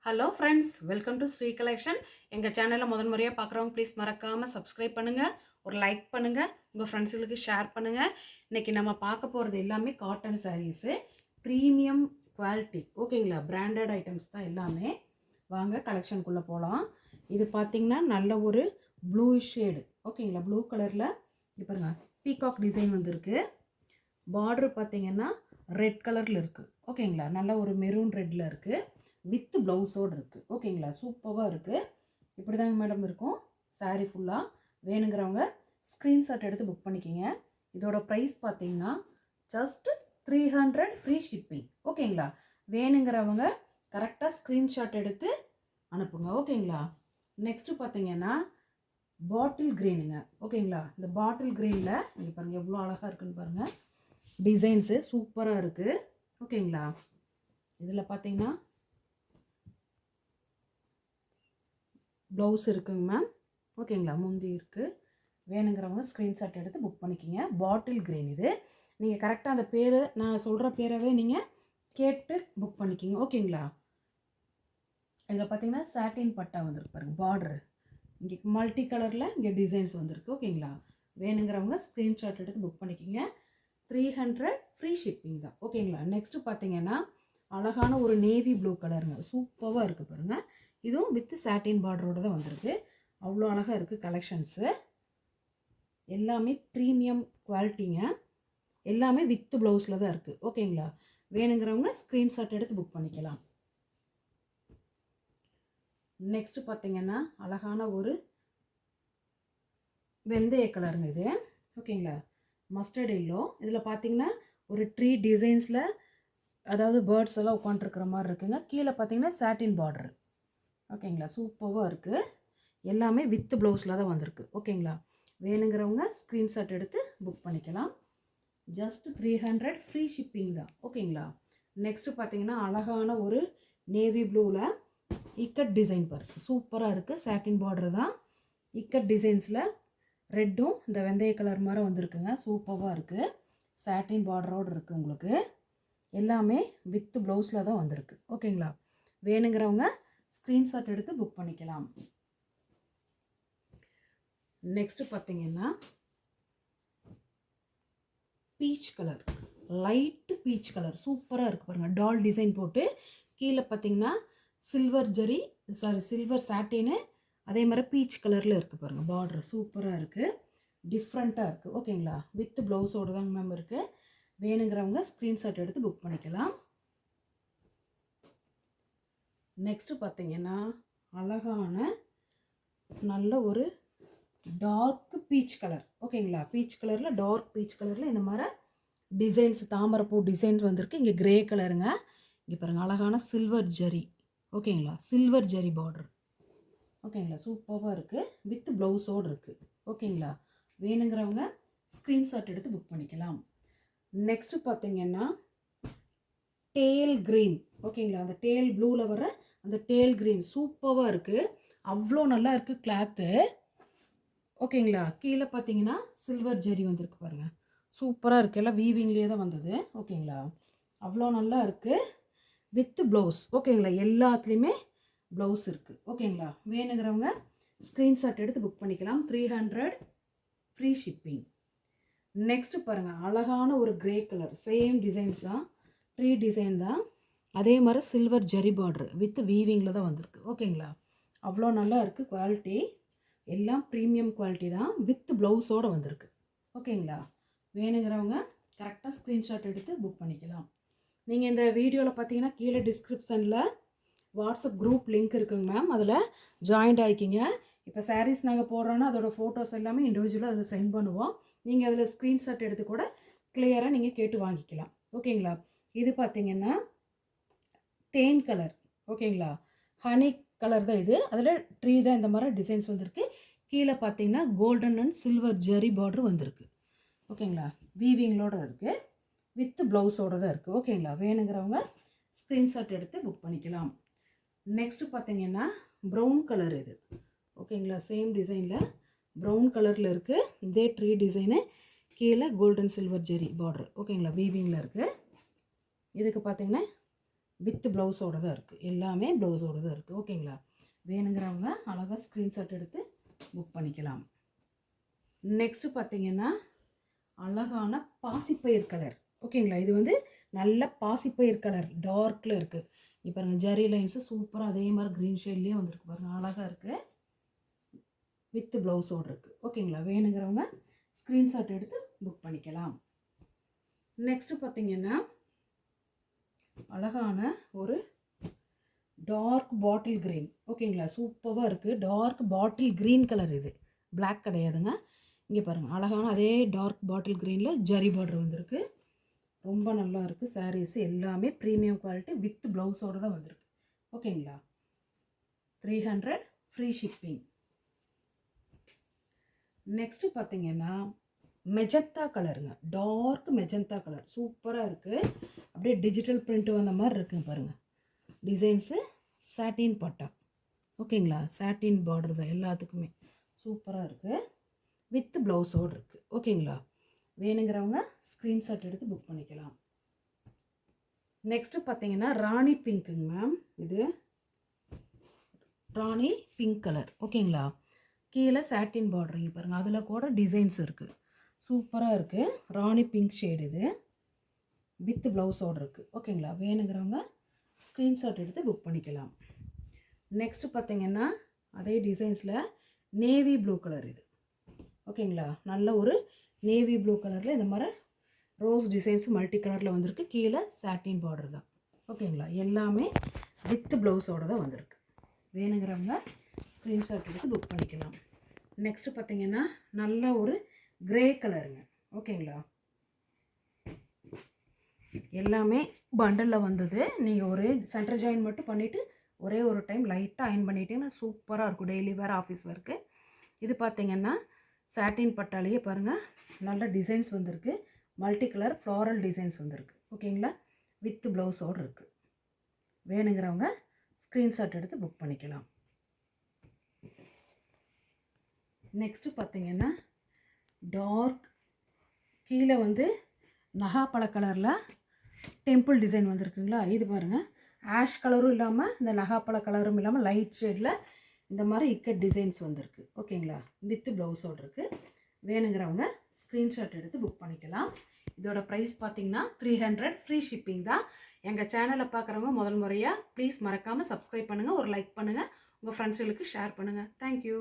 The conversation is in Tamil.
Hello friends, welcome to Sri collection. எங்கள் சேனலை முதல் முறையாக பார்க்குறவங்க ப்ளீஸ் மறக்காமல் சப்ஸ்கிரைப் பண்ணுங்கள், ஒரு லைக் பண்ணுங்கள், உங்கள் ஃப்ரெண்ட்ஸுகளுக்கு ஷேர் பண்ணுங்கள். இன்றைக்கி நம்ம பார்க்க போகிறது எல்லாமே காட்டன் சாரீஸு, ப்ரீமியம் குவாலிட்டி. ஓகேங்களா, பிராண்டட் ஐட்டம்ஸ் தான் எல்லாமே. வாங்க கலெக்ஷனுக்குள்ளே போகலாம். இது பார்த்திங்கன்னா நல்ல ஒரு ப்ளூ ஷேடு. ஓகேங்களா, ப்ளூ கலரில் இப்போ பாருங்க பீகாக் டிசைன் வந்திருக்கு. பார்டர் பார்த்திங்கன்னா ரெட் கலரில் இருக்குது. ஓகேங்களா, நல்ல ஒரு மெரூன் ரெட்டில் இருக்குது, வித் ப்ளவுஸோடு இருக்குது. ஓகேங்களா, சூப்பராக இருக்குது. இப்படி தாங்க மேடம் இருக்கும் சாரீ ஃபுல்லாக. வேணுங்கிறவங்க ஸ்க்ரீன்ஷாட் எடுத்து புக் பண்ணிக்கிங்க. இதோட ப்ரைஸ் பார்த்தீங்கன்னா ஜஸ்ட் 300 ஃப்ரீ ஷிப்பிங். ஓகேங்களா, வேணுங்கிறவங்க கரெக்டாக ஸ்க்ரீன்ஷாட் எடுத்து அனுப்புங்க. ஓகேங்களா, நெக்ஸ்ட்டு பார்த்தீங்கன்னா பாட்டில் க்ரீனுங்க. ஓகேங்களா, இந்த பாட்டில் க்ரீனில் இங்கே பாருங்கள் எவ்வளோ அழகாக இருக்குன்னு பாருங்கள். டிசைன்ஸு சூப்பராக இருக்குது. ஓகேங்களா, இதில் பார்த்தீங்கன்னா ப்ளவுஸ் இருக்குங்க மேம். ஓகேங்களா, முந்தி இருக்குது. வேணுங்கிறவங்க ஸ்க்ரீன்ஷாட் எடுத்து புக் பண்ணிக்கிங்க. பாட்டில் க்ரீன் இது. நீங்கள் கரெக்டாக அந்த பேர் நான் சொல்கிற பேரவே நீங்கள் கேட்டு புக் பண்ணிக்கிங்க. ஓகேங்களா, இதில் பார்த்தீங்கன்னா சாட்டின் பட்டா வந்துருக்கு பாருங்கள். பார்டரு இங்கே மல்டி கலரில் இங்கே டிசைன்ஸ் வந்திருக்கு. ஓகேங்களா, வேணுங்கிறவங்க ஸ்க்ரீன்ஷாட் எடுத்து புக் பண்ணிக்கிங்க. 300 ஃப்ரீ ஷிப்பிங் தான். ஓகேங்களா, நெக்ஸ்ட்டு பார்த்தீங்கன்னா அழகான ஒரு நேவி ப்ளூ கலருங்க. சூப்பராக இருக்குது பாருங்கள். இதுவும் வித் சாட்டின் பார்டரோடு தான் வந்திருக்கு. அவ்வளோ அழகாக இருக்குது கலெக்ஷன்ஸு. எல்லாமே ப்ரீமியம் குவாலிட்டிங்க. எல்லாமே வித் ப்ளவுஸில் தான் இருக்குது. ஓகேங்களா, வேணுங்கிறவங்க ஸ்க்ரீன்ஷாட் எடுத்து புக் பண்ணிக்கலாம். நெக்ஸ்ட்டு பார்த்தீங்கன்னா அழகான ஒரு வெந்தய கலருங்க இது. ஓகேங்களா, மஸ்டர்ட் எல்லோ. இதில் பார்த்தீங்கன்னா ஒரு ட்ரீ டிசைன்ஸில், அதாவது பேர்ட்ஸ் எல்லாம் உட்காந்துருக்கிற மாதிரி இருக்குங்க. கீழே பார்த்தீங்கன்னா சாட்டின் பார்டரு. ஓகேங்களா, சூப்பராக இருக்குது. எல்லாமே வித் ப்ளவுஸில் தான் வந்திருக்கு. ஓகேங்களா, வேணுங்கிறவங்க ஸ்க்ரீன்ஷாட் எடுத்து புக் பண்ணிக்கலாம். ஜஸ்ட் 300 ஃப்ரீ ஷிப்பிங் தான். ஓகேங்களா, நெக்ஸ்ட்டு பார்த்தீங்கன்னா அழகான ஒரு நேவி ப்ளூவில் இக்கட் டிசைன் பாருங்கள். சூப்பராக இருக்குது. சாட்டின் பார்டர் தான். இக்கட் டிசைன்ஸில் ரெட்டும் இந்த வெந்தய கலர் மாதிரி வந்திருக்குங்க. சூப்பராக இருக்குது. சாட்டின் பார்டரோடு இருக்குது. உங்களுக்கு எல்லாமே வித் ப்ளவுஸில் தான் வந்திருக்கு. ஓகேங்களா, வேணுங்கிறவங்க ஸ்க்ரீன்ஷாட் எடுத்து புக் பண்ணிக்கலாம். நெக்ஸ்ட்டு பார்த்தீங்கன்னா peach colour, light peach colour சூப்பராக இருக்குது பாருங்கள். டால் டிசைன் போட்டு கீழே பார்த்தீங்கன்னா சில்வர் சாட்டின்னு அதே மாதிரி பீச் கலரில் இருக்குது பாருங்கள். பார்டர் சூப்பராக இருக்குது, டிஃப்ரெண்ட்டாக இருக்குது. ஓகேங்களா, வித் ப்ளவுஸோடு தாங்க மேம் இருக்குது. வேணுங்கிறவங்க ஸ்க்ரீன்ஷாட் எடுத்து புக் பண்ணிக்கலாம். நெக்ஸ்ட்டு பார்த்தீங்கன்னா அழகான நல்ல ஒரு டார்க் பீச் கலர். ஓகேங்களா, பீச் கலரில் டார்க் பீச் கலரில் இந்த மாதிரி டிசைன்ஸ் தாமரைப்பூ டிசைன்ஸ் வந்திருக்கு. இங்கே க்ரே கலருங்க. இங்கே பாருங்கள் அழகான சில்வர் ஜரி. ஓகேங்களா, சில்வர் ஜரி பார்டர். ஓகேங்களா, சூப்பராக இருக்குது. வித் ப்ளவுஸோடு இருக்குது. ஓகேங்களா, வேணுங்கிறவங்க ஸ்க்ரீன்ஷாட் எடுத்து புக் பண்ணிக்கலாம். நெக்ஸ்ட்டு பார்த்தீங்கன்னா டேல் க்ரீன். ஓகேங்களா, அந்த டேல் ப்ளூவில் வர அந்த டேல் க்ரீன் சூப்பராக இருக்குது. அவ்வளோ நல்லா இருக்குது கிளாத்து. ஓகேங்களா, கீழே பார்த்தீங்கன்னா சில்வர் ஜெரி வந்திருக்கு பாருங்கள். சூப்பராக இருக்குது. எல்லாம் வீவிங்லேயே தான் வந்தது. ஓகேங்களா, அவ்வளோ நல்லா இருக்குது. With blouse. ஓகேங்களா, எல்லாத்துலேயுமே ப்ளவுஸ் இருக்குது. ஓகேங்களா, வேணுங்கிறவங்க ஸ்க்ரீன்ஷாட் எடுத்து புக் பண்ணிக்கலாம். 300 ஃப்ரீ ஷிப்பிங். நெக்ஸ்ட்டு பாருங்கள் அழகான ஒரு க்ரே கலர். சேம் டிசைன்ஸ் தான், ட்ரீ டிசைன் தான். அதே மாதிரி சில்வர் ஜரி பார்டர் வித் வீவிங்கில் தான் வந்திருக்கு. ஓகேங்களா, அவ்வளோ நல்லா இருக்குது. குவாலிட்டி எல்லாம் ப்ரீமியம் குவாலிட்டி தான், வித் ப்ளவுஸோடு வந்திருக்கு. ஓகேங்களா, வேணுங்கிறவங்க கரெக்டாக ஸ்க்ரீன்ஷாட் எடுத்து புக் பண்ணிக்கலாம். நீங்கள் இந்த வீடியோவில் பார்த்தீங்கன்னா கீழே டிஸ்கிரிப்ஷனில் வாட்ஸ்அப் குரூப் லிங்க் இருக்குங்க மேம். அதில் ஜாயின்ட் ஆகிக்கிங்க. இப்போ சாரீஸ் நாங்கள் போடுறோன்னா அதோட ஃபோட்டோஸ் எல்லாமே இண்டிவிஜுவலாக அதில் சென்ட் பண்ணுவோம். நீங்கள் அதில் ஸ்க்ரீன்ஷாட் எடுத்து கூட கிளியராக நீங்கள் கேட்டு வாங்கிக்கலாம். ஓகேங்களா, இது பார்த்தீங்கன்னா தேன் கலர். ஓகேங்களா, ஹனி கலர் தான் இது. அதில் ட்ரீ தான் இந்த மாதிரி டிசைன்ஸ் வந்திருக்கு. கீழே பார்த்தீங்கன்னா golden and silver zari border வந்திருக்கு. ஓகேங்களா, வீவிங்களோடு இருக்குது, வித் ப்ளவுஸோடு தான் இருக்குது. ஓகேங்களா, வேணுங்கிறவங்க ஸ்க்ரீன்ஷாட் எடுத்து புக் பண்ணிக்கலாம். நெக்ஸ்ட்டு பார்த்தீங்கன்னா ப்ரௌன் கலர் இது. ஓகேங்களா, சேம் டிசைனில் ப்ரௌன் கலரில் இருக்குது. இதே ட்ரீ டிசைனு, கீழே கோல்டன் சில்வர் ஜெரி பார்டர். ஓகேங்களா, வீவிங்கில் இருக்குது. இதுக்கு பார்த்தீங்கன்னா வித் ப்ளவுஸோடு தான் இருக்குது, எல்லாமே ப்ளவுஸோடு தான் இருக்குது. ஓகேங்களா? வேணுங்கிறவங்க அழகாக ஸ்க்ரீன்ஷாட் எடுத்து புக் பண்ணிக்கலாம். நெக்ஸ்ட்டு பார்த்தீங்கன்னா அழகான பாசிப்பயிர் கலர். ஓகேங்களா? இது வந்து நல்ல பாசிப்பயிர் கலர் டார்க்கில் இருக்குது. இப்போ பாருங்கள், ஜரி லைன்ஸு சூப்பராக அதே மாதிரி க்ரீன் ஷேட்லேயே வந்துருக்கு பாருங்கள், அழகாக இருக்குது. வித் ப்ளவுஸோடு இருக்குது. ஓகேங்களா? வேணுங்கிறவங்க ஸ்க்ரீன்ஷாட் எடுத்து புக் பண்ணிக்கலாம். நெக்ஸ்ட்டு பார்த்தீங்கன்னா அழகான ஒரு டார்க் பாட்டில் க்ரீன். ஓகேங்களா? சூப்பராக இருக்குது. டார்க் பாட்டில் க்ரீன் கலர், இது பிளாக் கிடையாதுங்க. இங்கே பாருங்கள், அழகான அதே டார்க் பாட்டில் க்ரீனில் ஜரி பார்டர் வந்திருக்கு. ரொம்ப நல்லா இருக்குது. சாரீஸ் எல்லாமே ப்ரீமியம் குவாலிட்டி வித் ப்ளவுஸோடு தான் வந்திருக்கு. ஓகேங்களா? 300 ஃப்ரீ ஷிப்பிங். நெக்ஸ்ட்டு பார்த்தீங்கன்னா மெஜந்தா கலருங்க, டார்க் மெஜந்தா கலர் சூப்பராக இருக்குது. அப்படியே டிஜிட்டல் பிரிண்ட் வந்த மாதிரி இருக்குங்க பாருங்கள். டிசைன்ஸு சாட்டின் பட்டா. ஓகேங்களா? சாட்டின் பார்டர் தான் எல்லாத்துக்குமே. சூப்பராக இருக்குது. வித் ப்ளவுஸோடு இருக்குது. ஓகேங்களா? வேணுங்கிறவங்க ஸ்க்ரீன்ஷாட் எடுத்து புக் பண்ணிக்கலாம். நெக்ஸ்ட்டு பார்த்தீங்கன்னா ராணி பிங்க்குங்க மேம். இது ராணி பிங்க் கலர். ஓகேங்களா? கீழே சாட்டின் பார்டர் இங்கே பாருங்கள், அதில் கூட டிசைன்ஸ் இருக்குது. சூப்பராக இருக்குது. ராணி பிங்க் ஷேடு இது வித் ப்ளவுஸோடு இருக்குது. ஓகேங்களா? வேணுங்கிறவங்க ஸ்க்ரீன்ஷாட் எடுத்து புக் பண்ணிக்கலாம். நெக்ஸ்ட்டு பார்த்தீங்கன்னா அதே டிசைன்ஸில் நேவி ப்ளூ கலர் இது. ஓகேங்களா? நல்ல ஒரு நேவி ப்ளூ கலரில் இந்த மாதிரி ரோஸ் டிசைன்ஸ் மல்டி கலரில் வந்திருக்கு. கீழே சாட்டின் பார்டர் தான். ஓகேங்களா? எல்லாமே வித் ப்ளவுஸோடு தான் வந்திருக்கு. வேணுங்கிறவங்க ஸ்க்ரீன்ஷாட் எடுத்து புக் பண்ணிக்கலாம். நெக்ஸ்ட்டு பார்த்தீங்கன்னா நல்ல ஒரு கிரே கலருங்க. ஓகேங்களா? எல்லாமே பண்டலில் வந்தது. நீங்கள் ஒரு சென்டர் ஜாயின் மட்டும் பண்ணிவிட்டு ஒரே ஒரு டைம் லைட்டாக அயன் பண்ணிட்டீங்கன்னா சூப்பராக இருக்கும் டெய்லி வேர், ஆஃபீஸ் ஒர்க்கு. இது பார்த்தீங்கன்னா சாட்டின் பட்டாலேயே பாருங்கள், நல்ல டிசைன்ஸ் வந்திருக்கு. மல்டி கலர் ஃப்ளாரல் டிசைன்ஸ் வந்திருக்கு. ஓகேங்களா? வித் ப்ளவுஸோடு இருக்குது. வேணுங்கிறவங்க ஸ்க்ரீன்ஷாட் எடுத்து புக் பண்ணிக்கலாம். நெக்ஸ்ட்டு பார்த்தீங்கன்னா டார்க் கீழே வந்து நகாப்பழ கலரில் டெம்பிள் டிசைன் வந்திருக்குங்களா? இது பாருங்கள், ஆஷ் கலரும் இல்லாமல் இந்த நகாப்பழ கலரும் இல்லாமல் லைட் ஷேடில் இந்த மாதிரி இக்கட் டிசைன்ஸ் வந்திருக்கு. ஓகேங்களா? வித் ப்ளவுஸோடு இருக்குது. வேணுங்கிறவங்க ஸ்க்ரீன்ஷாட் எடுத்து புக் பண்ணிக்கலாம். இதோட ப்ரைஸ் பார்த்திங்கன்னா 300 ஃப்ரீ ஷிப்பிங் தான். எங்கள் சேனலை பார்க்குறவங்க முதல் முறையாக ப்ளீஸ் மறக்காமல் சப்ஸ்கிரைப் பண்ணுங்கள், ஒரு லைக் பண்ணுங்கள், உங்கள் ஃப்ரெண்ட்ஸுகளுக்கு ஷேர் பண்ணுங்கள். தேங்க்யூ.